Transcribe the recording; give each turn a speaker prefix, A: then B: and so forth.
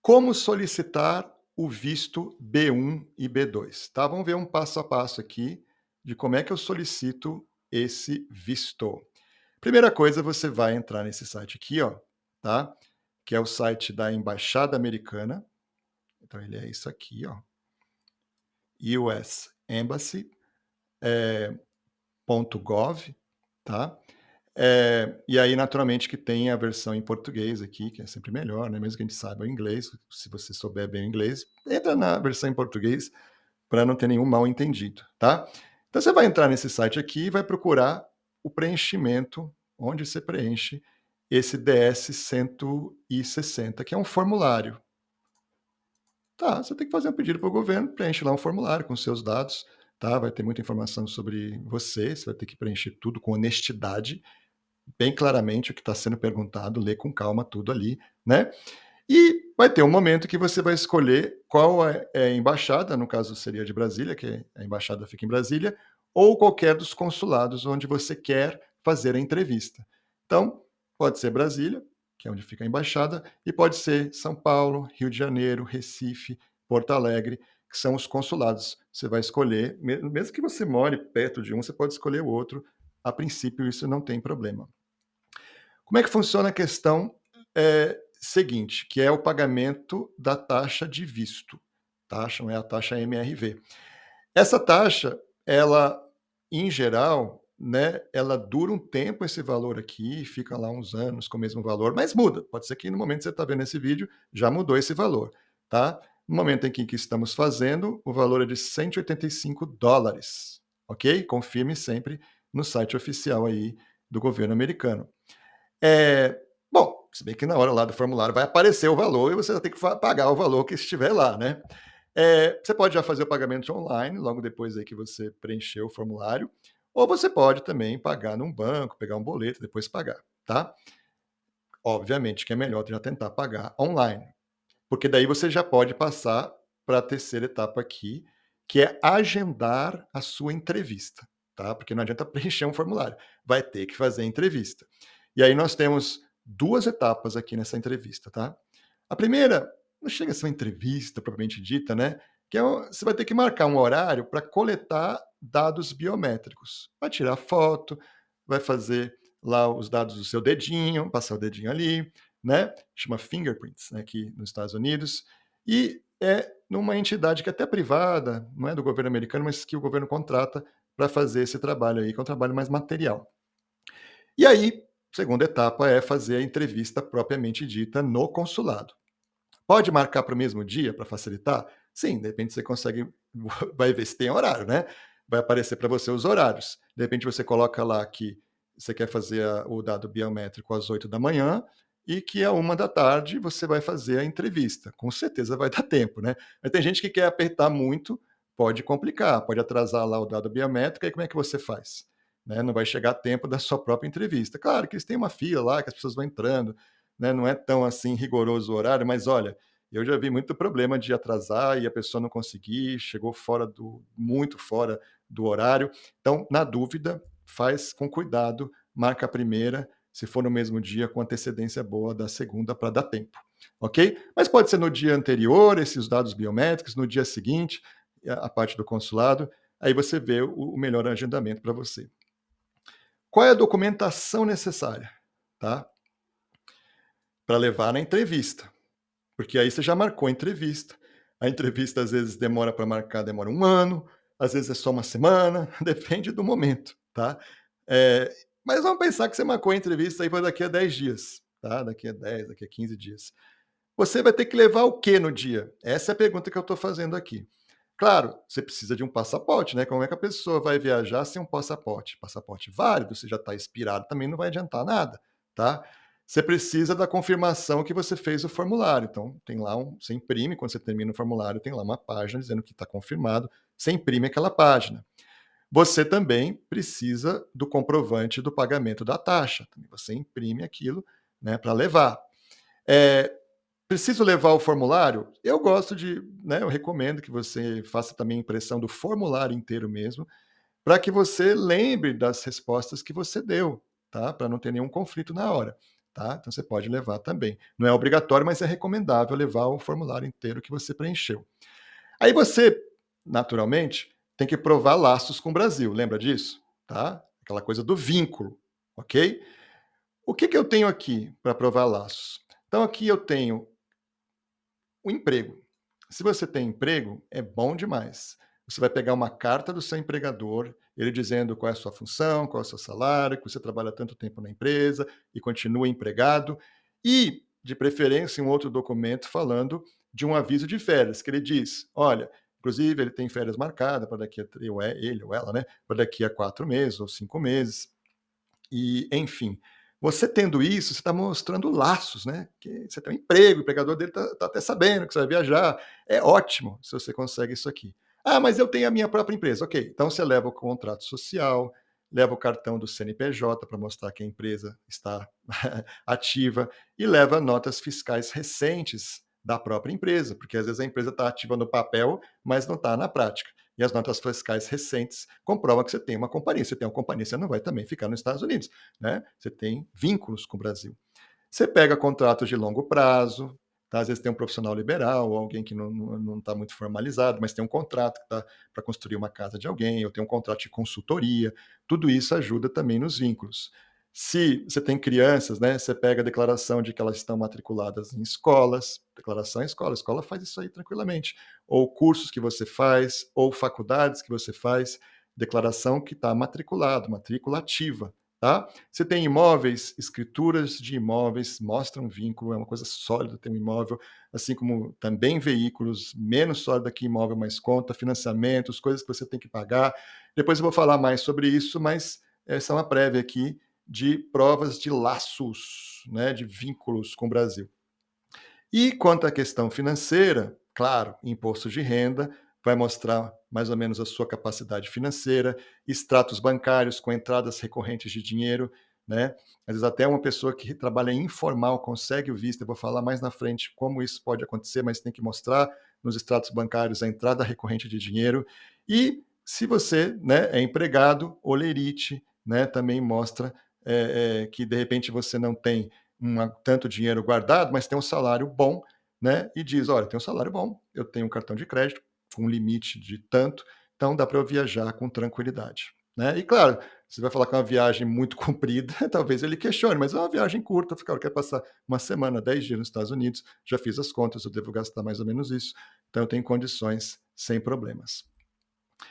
A: Como solicitar o visto B1 e B2, tá? Vamos ver um passo a passo aqui de como é que eu solicito esse visto. Primeira coisa, você vai entrar nesse site aqui, ó, tá? Que é o site da Embaixada Americana. Então ele é isso aqui, ó, US Embassy, .gov, tá? E aí, naturalmente, que tem a versão em português aqui, que é sempre melhor, né? Mesmo que a gente saiba o inglês, se você souber bem o inglês, entra na versão em português para não ter nenhum mal entendido, tá? Então você vai entrar nesse site aqui e vai procurar o preenchimento, onde você preenche esse DS 160, que é um formulário. Tá, você tem que fazer um pedido para o governo, preenche lá um formulário com seus dados, tá? Vai ter muita informação sobre você vai ter que preencher tudo com honestidade, bem claramente o que está sendo perguntado, ler com calma tudo ali, né? E vai ter um momento que você vai escolher qual é a embaixada, no caso seria de Brasília, que a embaixada fica em Brasília, ou qualquer dos consulados onde você quer fazer a entrevista. Então, pode ser Brasília, que é onde fica a embaixada, e pode ser São Paulo, Rio de Janeiro, Recife, Porto Alegre, que são os consulados. Você vai escolher, mesmo que você more perto de um, você pode escolher o outro. A princípio, isso não tem problema. Como é que funciona a questão seguinte, que é o pagamento da taxa de visto? Taxa não é a taxa MRV. Essa taxa, ela, em geral, né, ela dura um tempo esse valor aqui, fica lá uns anos com o mesmo valor, mas muda. Pode ser que no momento que você está vendo esse vídeo, já mudou esse valor, tá? No momento em que estamos fazendo, o valor é de US$ 185, ok? Confirme sempre no site oficial aí do governo americano. Bom, se bem que na hora lá do formulário vai aparecer o valor e você vai ter que pagar o valor que estiver lá, né? Você pode já fazer o pagamento online, logo depois aí que você preencheu o formulário, ou você pode também pagar num banco, pegar um boleto, depois pagar, tá? Obviamente que é melhor já tentar pagar online, porque daí você já pode passar para a terceira etapa aqui, que é agendar a sua entrevista, tá? Porque não adianta preencher um formulário, vai ter que fazer a entrevista. E aí nós temos duas etapas aqui nessa entrevista, tá? A primeira, não chega a ser uma entrevista propriamente dita, né? Que você vai ter que marcar um horário para coletar dados biométricos. Vai tirar foto, vai fazer lá os dados do seu dedinho, passar o dedinho ali, né? Chama fingerprints, né, aqui nos Estados Unidos. E é numa entidade que é até privada, não é do governo americano, mas que o governo contrata para fazer esse trabalho aí, que é um trabalho mais material. E aí, segunda etapa é fazer a entrevista propriamente dita no consulado. Pode marcar para o mesmo dia para facilitar? Sim, de repente você consegue, vai ver se tem horário, né? Vai aparecer para você os horários. De repente você coloca lá que você quer fazer o dado biométrico às 8 da manhã e que à 1 da tarde você vai fazer a entrevista. Com certeza vai dar tempo, né? Mas tem gente que quer apertar muito, pode complicar, pode atrasar lá o dado biométrico, aí como é que você faz? Né? Não vai chegar a tempo da sua própria entrevista. Claro que eles têm uma fila lá, que as pessoas vão entrando, né? Não é tão assim rigoroso o horário, mas olha, eu já vi muito problema de atrasar e a pessoa não conseguir, chegou muito fora do horário. Então, na dúvida, faz com cuidado, marca a primeira, se for no mesmo dia, com antecedência boa da segunda para dar tempo, ok? Mas pode ser no dia anterior, esses dados biométricos, no dia seguinte, a parte do consulado, aí você vê o melhor agendamento para você. Qual é a documentação necessária, tá? Para levar na entrevista. Porque aí você já marcou a entrevista. A entrevista às vezes demora para marcar, demora 1 ano, às vezes é só 1 semana, depende do momento, tá? Mas vamos pensar que você marcou a entrevista aí para daqui a 10 dias, tá? Daqui a 10, daqui a 15 dias. Você vai ter que levar o quê no dia? Essa é a pergunta que eu estou fazendo aqui. Claro, você precisa de um passaporte, né? Como é que a pessoa vai viajar sem um passaporte? Passaporte válido, você já está expirado, também não vai adiantar nada, tá? Você precisa da confirmação que você fez o formulário. Então, tem lá você imprime, quando você termina o formulário, tem lá uma página dizendo que está confirmado. Você imprime aquela página. Você também precisa do comprovante do pagamento da taxa. Você imprime aquilo, né, para levar. Preciso levar o formulário? Eu gosto de, né, eu recomendo que você faça também a impressão do formulário inteiro mesmo, para que você lembre das respostas que você deu, tá? Para não ter nenhum conflito na hora. tá? Então você pode levar também. Não é obrigatório, mas é recomendável levar o formulário inteiro que você preencheu. Aí você, naturalmente, tem que provar laços com o Brasil, lembra disso? Tá? Aquela coisa do vínculo, ok? O que, que eu tenho aqui para provar laços? Então aqui eu tenho o emprego. Se você tem emprego, é bom demais. Você vai pegar uma carta do seu empregador, ele dizendo qual é a sua função, qual é o seu salário, que você trabalha tanto tempo na empresa e continua empregado, e, de preferência, um outro documento falando de um aviso de férias, que ele diz: olha, inclusive ele tem férias marcadas para daqui a ele ou ela, né, para daqui a 4 meses ou 5 meses, e, enfim, você tendo isso, você está mostrando laços, né? Que você tem um emprego, o empregador dele está até sabendo que você vai viajar. É ótimo se você consegue isso aqui. Ah, mas eu tenho a minha própria empresa. Ok, então você leva o contrato social, leva o cartão do CNPJ para mostrar que a empresa está ativa e leva notas fiscais recentes da própria empresa, porque às vezes a empresa está ativa no papel, mas não está na prática. E as notas fiscais recentes comprovam que você tem uma companhia. Se você tem uma companhia, você não vai também ficar nos Estados Unidos, né? Você tem vínculos com o Brasil. Você pega contratos de longo prazo, tá? Às vezes tem um profissional liberal, ou alguém que não está muito formalizado, mas tem um contrato que está para construir uma casa de alguém, ou tem um contrato de consultoria. Tudo isso ajuda também nos vínculos. Se você tem crianças, né, você pega a declaração de que elas estão matriculadas em escolas, declaração em escola, a escola faz isso aí tranquilamente. Ou cursos que você faz, ou faculdades que você faz, declaração que está matriculado, matrícula ativa. Tá? Você tem imóveis, escrituras de imóveis mostram vínculo, é uma coisa sólida ter um imóvel, assim como também veículos, menos sólida que imóvel, mas conta, financiamentos, coisas que você tem que pagar. Depois eu vou falar mais sobre isso, mas essa é uma prévia aqui de provas de laços, né, de vínculos com o Brasil. E quanto à questão financeira, claro, imposto de renda vai mostrar mais ou menos a sua capacidade financeira, extratos bancários com entradas recorrentes de dinheiro, né? Às vezes até uma pessoa que trabalha informal consegue o visto, eu vou falar mais na frente como isso pode acontecer, mas tem que mostrar nos extratos bancários a entrada recorrente de dinheiro. E se você, né, é empregado, olerite, né, também mostra que de repente você não tem tanto dinheiro guardado, mas tem um salário bom, né? E diz: olha, tem um salário bom, eu tenho um cartão de crédito com um limite de tanto, então dá para eu viajar com tranquilidade. Né? E claro, você vai falar que é uma viagem muito comprida, talvez ele questione, mas é uma viagem curta, cara, eu quero passar uma semana, 10 dias nos Estados Unidos, já fiz as contas, eu devo gastar mais ou menos isso, então eu tenho condições sem problemas.